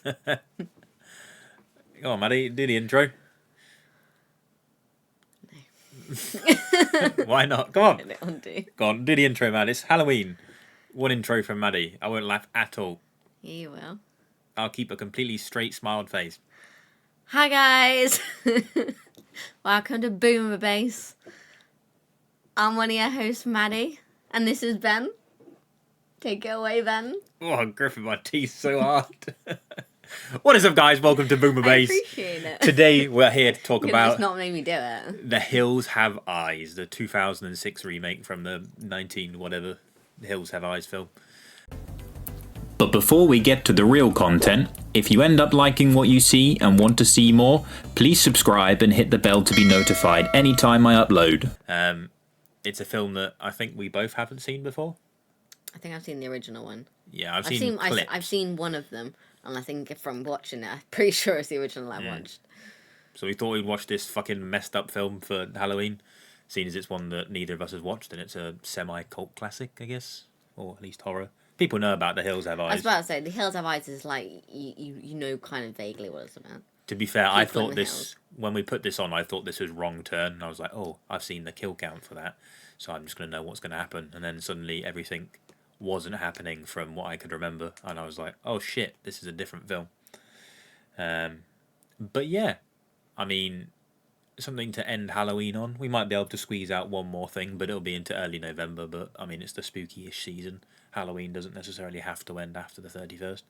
Go on, Maddie, do the intro. Why not? Come on. Go on, do the intro, Maddie. It's Halloween. One intro from Maddie. I won't laugh at all. You will. I'll keep a completely straight, smiled face. Hi, guys. Welcome to Boomer Base. I'm one of your hosts, Maddie. And this is Ben. Take it away, Ben. Oh, I'm gripping my teeth so hard. What is up, guys? Welcome to Boomer Base. I appreciate it. Today, we're here to talk about... It's not made me do it. The Hills Have Eyes, the 2006 remake from the 19-whatever Hills Have Eyes film. But before we get to the real content, if you end up liking what you see and want to see more, please subscribe and hit the bell to be notified anytime I upload. It's a film that I think we both haven't seen before. I think I've seen the original one. Yeah, I've seen clips. I've seen one of them, and I think from watching it, I'm pretty sure it's the original I watched. So we thought we'd watch this fucking messed up film for Halloween, seeing as it's one that neither of us has watched, and it's a semi-cult classic, I guess, or at least horror. People know about The Hills Have Eyes. I was about to say, The Hills Have Eyes is like, you know kind of vaguely what it's about. To be fair, I thought this, when we put this on, I thought this was Wrong Turn, and I was like, oh, I've seen the kill count for that, so I'm just going to know what's going to happen, and then suddenly everything wasn't happening from what I could remember, and I was like, oh shit, this is a different film. But yeah, I mean, something to end Halloween on. We might be able to squeeze out one more thing, but it'll be into early November, but I mean, it's the spooky-ish season. Halloween doesn't necessarily have to end after the 31st.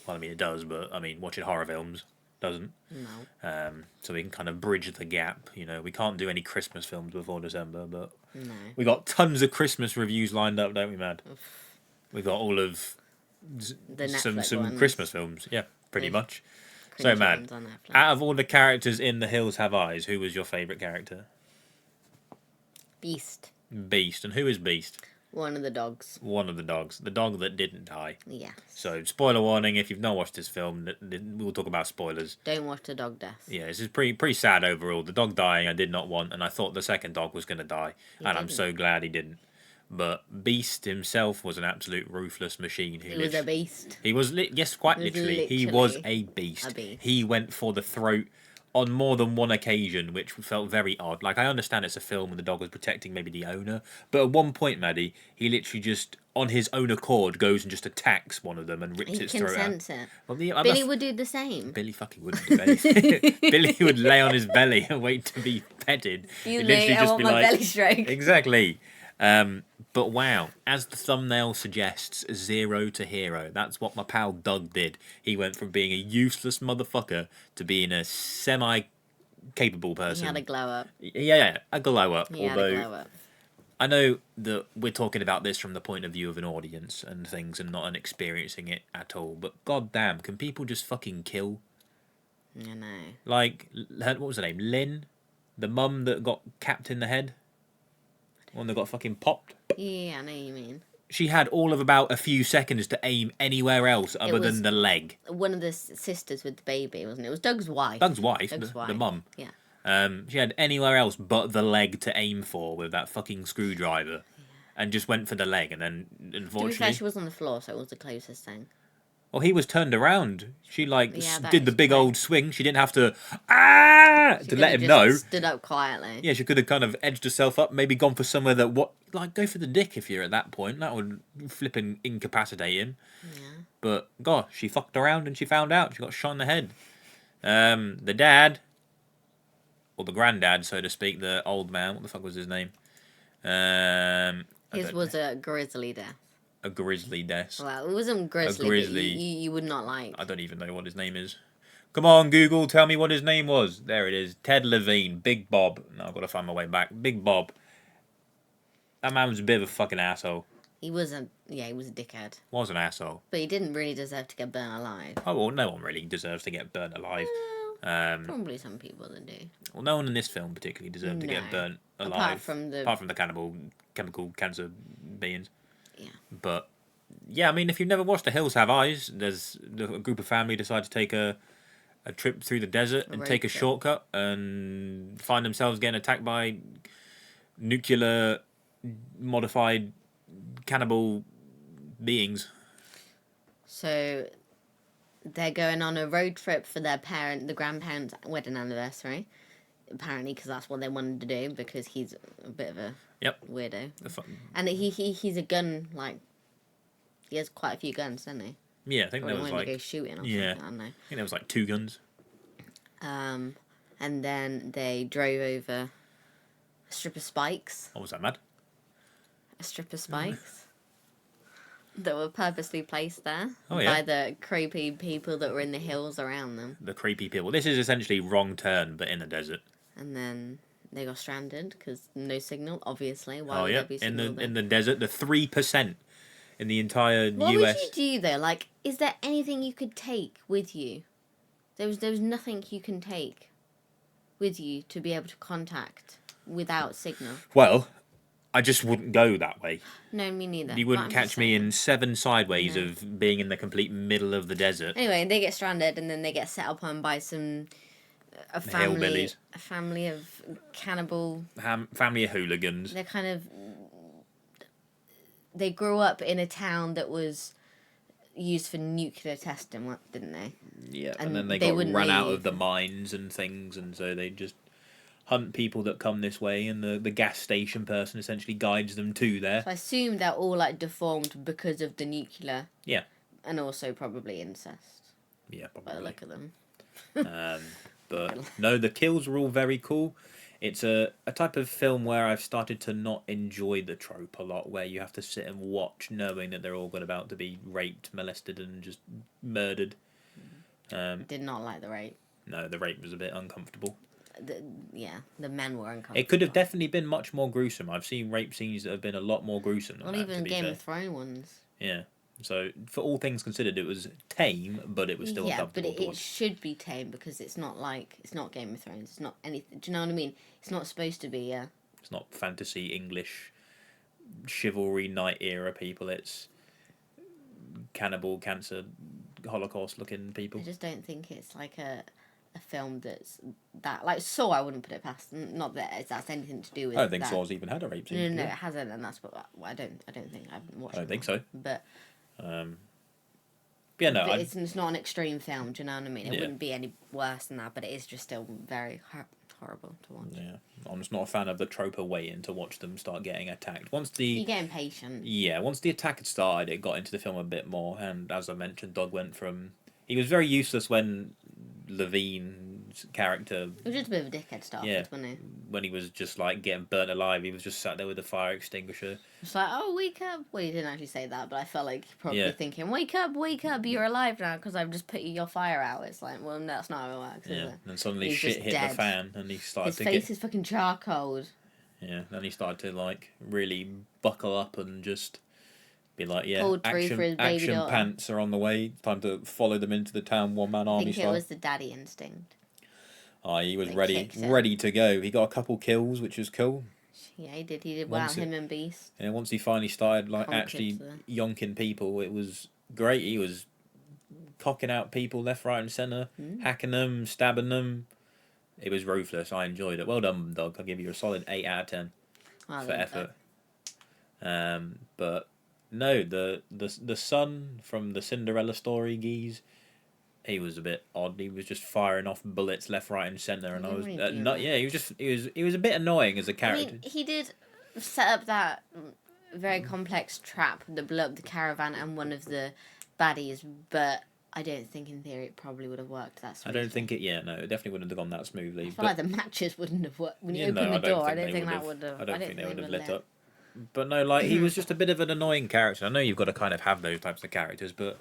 Well, I mean, it does, but I mean, watching horror films doesn't. No. So we can kind of bridge the gap. You know, we can't do any Christmas films before December, but No. we got tons of Christmas reviews lined up, don't we, Mad? We've got all of some Christmas films. Yeah, pretty much. So, Mad, out of all the characters in The Hills Have Eyes, who was your favourite character? Beast. Beast. And who is Beast? One of the dogs. One of the dogs. The dog that didn't die. Yes. So, spoiler warning, if you've not watched this film, we'll talk about spoilers. Don't watch the dog death. Yeah, this is pretty sad overall. The dog dying I did not want, and I thought the second dog was going to die. I'm so glad he didn't. But Beast himself was an absolute ruthless machine. He was a beast. He was, yes, quite literally. He was a beast. He went for the throat on more than one occasion, which felt very odd. Like, I understand it's a film and the dog was protecting maybe the owner, but at one point, Maddie, he literally just, on his own accord, goes and just attacks one of them and rips its throat out. He can sense it. Well, Billy would do the same. Billy fucking wouldn't do anything. Billy would lay on his belly and wait to be petted. Excuse me, I want my belly stroke. Exactly. But wow, as the thumbnail suggests, 0 to hero. That's what my pal Doug did. He went from being a useless motherfucker to being a semi-capable person. He had a glow up. Yeah, a glow up. He had a glow up. I know that we're talking about this from the point of view of an audience and things and not experiencing it at all, but goddamn, can people just fucking kill? I know. Like, what was her name? Lynn? The mum that got capped in the head? One that got fucking popped? Yeah, I know what you mean. She had all of about a few seconds to aim anywhere else other than the leg. One of the sisters with the baby, wasn't it? It was Doug's wife. Doug's wife, the mum. Yeah. She had anywhere else but the leg to aim for with that fucking screwdriver. And just went for the leg, and then, unfortunately... To be fair, she was on the floor, so it was the closest thing. Well, he was turned around. She, did the big old swing. She didn't have to... to let him know. Stood up quietly. Yeah, she could have kind of edged herself up, maybe gone for somewhere that... go for the dick if you're at that point. That would flipping incapacitate him. Yeah. But, gosh, she fucked around and she found out. She got shot in the head. The dad, or the granddad, so to speak, the old man, what the fuck was his name? His was a grisly death. A grisly death. Well, it wasn't grisly. A grizzly. You would not like. I don't even know what his name is. Come on, Google, tell me what his name was. There it is. Ted Levine. Big Bob. No, I've got to find my way back. Big Bob. That man was a bit of a fucking asshole. He was a dickhead. Was an asshole. But he didn't really deserve to get burnt alive. Oh, well, no one really deserves to get burnt alive. Probably some people that do. Well, no one in this film particularly deserved to get burnt alive. Apart from the chemical cancer beings. Yeah. But, yeah, I mean, if you've never watched The Hills Have Eyes, there's a group of family decide to take a trip through the desert and take a shortcut and find themselves getting attacked by nuclear modified cannibal beings. So they're going on a road trip for the grandparents' wedding anniversary. Apparently, because that's what they wanted to do, because he's a bit of a weirdo. And he's a gun, like, he has quite a few guns, doesn't he? Yeah, I think there was like... to go shooting or something, I don't know. I think there was like 2 guns. And then they drove over a strip of spikes. Oh, was that mad? A strip of spikes that were purposely placed there by the creepy people that were in the hills around them. The creepy people. This is essentially Wrong Turn, but in the desert. And then they got stranded because no signal, obviously. Why would there be signal in the desert, the 3% in the entire US. What would you do though? Like, is there anything you could take with you? There was nothing you can take with you to be able to contact without signal. Well, I just wouldn't go that way. No, me neither. You wouldn't catch me in 7 sideways of being in the complete middle of the desert. Anyway, they get stranded and then they get set upon by a family of cannibal... family of hooligans. They're kind of... They grew up in a town that was used for nuclear testing, didn't they? Yeah, and then they got run out of the mines and things, and so they just hunt people that come this way, and the gas station person essentially guides them to there. So I assume they're all like deformed because of the nuclear. Yeah. And also probably incest. Yeah, probably. By the look of them. But no, the kills were all very cool. It's a type of film where I've started to not enjoy the trope a lot, where you have to sit and watch knowing that they're all about to be raped, molested, and just murdered. Did not like the rape. No, the rape was a bit uncomfortable. The men were uncomfortable. It could have definitely been much more gruesome. I've seen rape scenes that have been a lot more gruesome than that, even Game of Thrones ones. Yeah. So, for all things considered, it was tame, but it was still uncomfortable. Yeah, but it should be tame because it's not Game of Thrones. It's not anything. Do you know what I mean? It's not supposed to be. It's not fantasy English chivalry knight era people. It's cannibal, cancer, Holocaust looking people. I just don't think it's like a film that's that like Saw. I wouldn't put it past. Not that that's anything to do with. I don't think Saw's even had a rape scene. No, it hasn't, and that's what I don't think I've watched. I don't think so. But. Yeah, no, it's not an extreme film. Do you know what I mean? It wouldn't be any worse than that, but it is just still very horrible to watch. Yeah, I'm just not a fan of the trope of waiting to watch them start getting attacked. You get impatient. Yeah, once the attack had started, it got into the film a bit more, and as I mentioned, Doug went from... He was very useless when Levine's character... He was just a bit of a dickhead start, wasn't he? When he was just, like, getting burnt alive, he was just sat there with a fire extinguisher. It's like, oh, wake up. Well, he didn't actually say that, but I felt like probably thinking, wake up, you're alive now, because I've just put your fire out. It's like, well, no, that's not how it works, is it? And suddenly shit hit the fan, and he started His face is fucking charcoal. Yeah, then he started to, like, really buckle up and just... Be like, action pants are on the way. It's time to follow them into the town, one-man army I think it was the daddy instinct. Oh, he was ready to go. He got a couple kills, which was cool. Yeah, he did. He did well, him and Beast. Yeah, once he finally started actually yonking people, it was great. He was cocking out people left, right, and centre, hacking them, stabbing them. It was ruthless. I enjoyed it. Well done, Doug. I'll give you a solid 8 out of 10 for effort. But no, the son from the Cinderella story, Geese, he was a bit odd. He was just firing off bullets left, right, and centre, and I was he was a bit annoying as a character. I mean, he did set up that very complex trap that blew up the caravan and one of the baddies, but I don't think in theory it probably would have worked that smoothly. I don't think it. Yeah, no, it definitely wouldn't have gone that smoothly. I feel like the matches wouldn't have worked when you open the door. I don't think that would have. I don't think they would have lit up. But no, like he was just a bit of an annoying character. I know you've got to kind of have those types of characters, but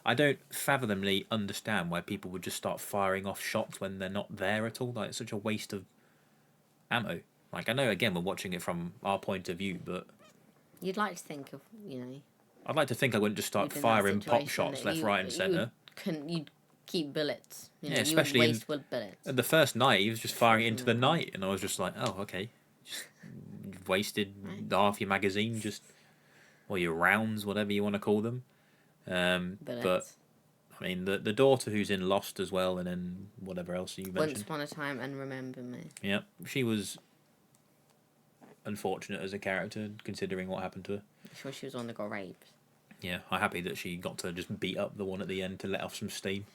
I don't fathomably understand why people would just start firing off shots when they're not there at all. Like, it's such a waste of ammo. Like, I know, again, we're watching it from our point of view, but... You'd like to think of, I'd like to think I wouldn't just start firing pop shots left, right, and centre. You'd keep bullets. Especially you would waste bullets. The first night, he was just firing into the night, and I was just like, oh, okay. Just wasted half your magazine, or your rounds, whatever you want to call them. But I mean, the daughter who's in Lost as well, and then whatever else you mentioned. Once Upon a Time and Remember Me. Yeah, she was unfortunate as a character, considering what happened to her. I'm sure she was one that got raped. Yeah, I'm happy that she got to just beat up the one at the end to let off some steam.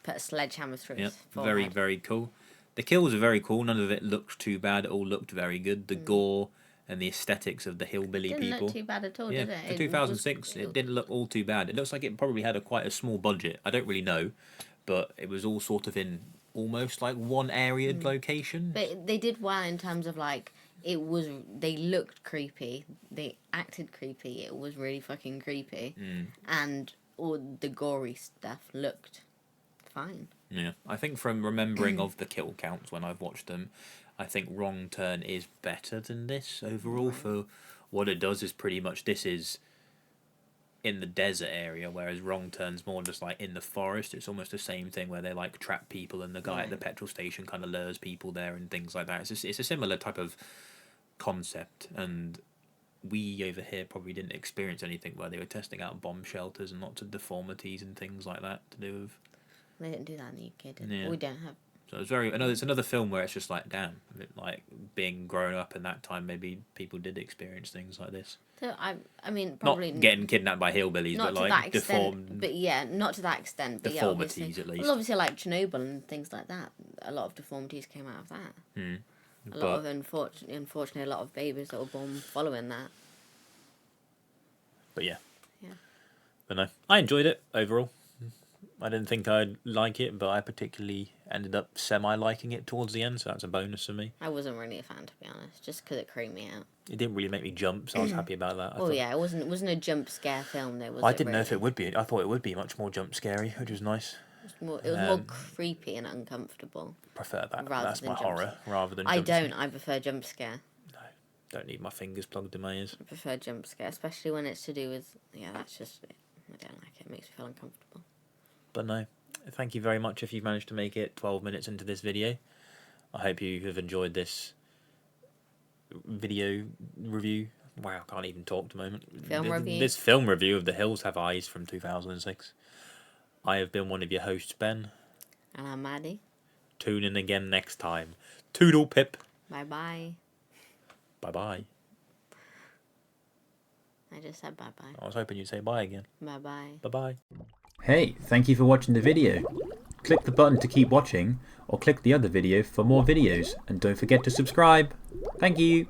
Put a sledgehammer through his forehead. Very, very cool. The kills are very cool. None of it looked too bad. It all looked very good. The gore and the aesthetics of the hillbilly people. Didn't look too bad at all, did it? For 2006, it didn't look all too bad. It looks like it probably had quite a small budget. I don't really know, but it was all sort of in almost like one area location. But they did well in terms of like they looked creepy. They acted creepy. It was really fucking creepy. And all the gory stuff looked fine. Yeah, I think from remembering of the kill counts when I've watched them, I think Wrong Turn is better than this overall. For what it does is pretty much this is in the desert area, whereas Wrong Turn's more just like in the forest. It's almost the same thing where they like trap people and the guy at the petrol station kind of lures people there and things like that. It's a similar type of concept, and we over here probably didn't experience anything where they were testing out bomb shelters and lots of deformities and things like that to do with. They didn't do that in the UK, did they? We don't have. So it's very. I know it's another film where it's just like, damn, like being grown up in that time, maybe people did experience things like this. So I mean, probably not getting kidnapped by hillbillies, but like deformed. But yeah, not to that extent. But deformities at least. Well, obviously, like Chernobyl and things like that. A lot of deformities came out of that. A lot of unfortunately, a lot of babies that were born following that. But yeah. But no, I enjoyed it overall. I didn't think I'd like it, but I particularly ended up semi-liking it towards the end, so that's a bonus for me. I wasn't really a fan, to be honest, just because it creeped me out. It didn't really make me jump, so I was happy about that. Yeah, it wasn't a jump scare film, though, was it? I didn't know if it would be. I thought it would be much more jump scary, which was nice. It was more creepy and uncomfortable. Prefer that. That's my horror, rather than I don't. I prefer jump scare. No, don't need my fingers plugged in my ears. I prefer jump scare, especially when it's to do with... Yeah, that's just... I don't like it. It makes me feel uncomfortable. But no. Thank you very much if you've managed to make it 12 minutes into this video. I hope you have enjoyed this video review. Wow, I can't even talk at the moment. This film review of The Hills Have Eyes from 2006. I have been one of your hosts, Ben. And I'm Maddie. Tune in again next time. Toodle pip. Bye-bye. Bye-bye. I just said bye-bye. I was hoping you'd say bye again. Bye-bye. Bye-bye. Hey, thank you for watching the video. Click the button to keep watching, or click the other video for more videos, and don't forget to subscribe. Thank you.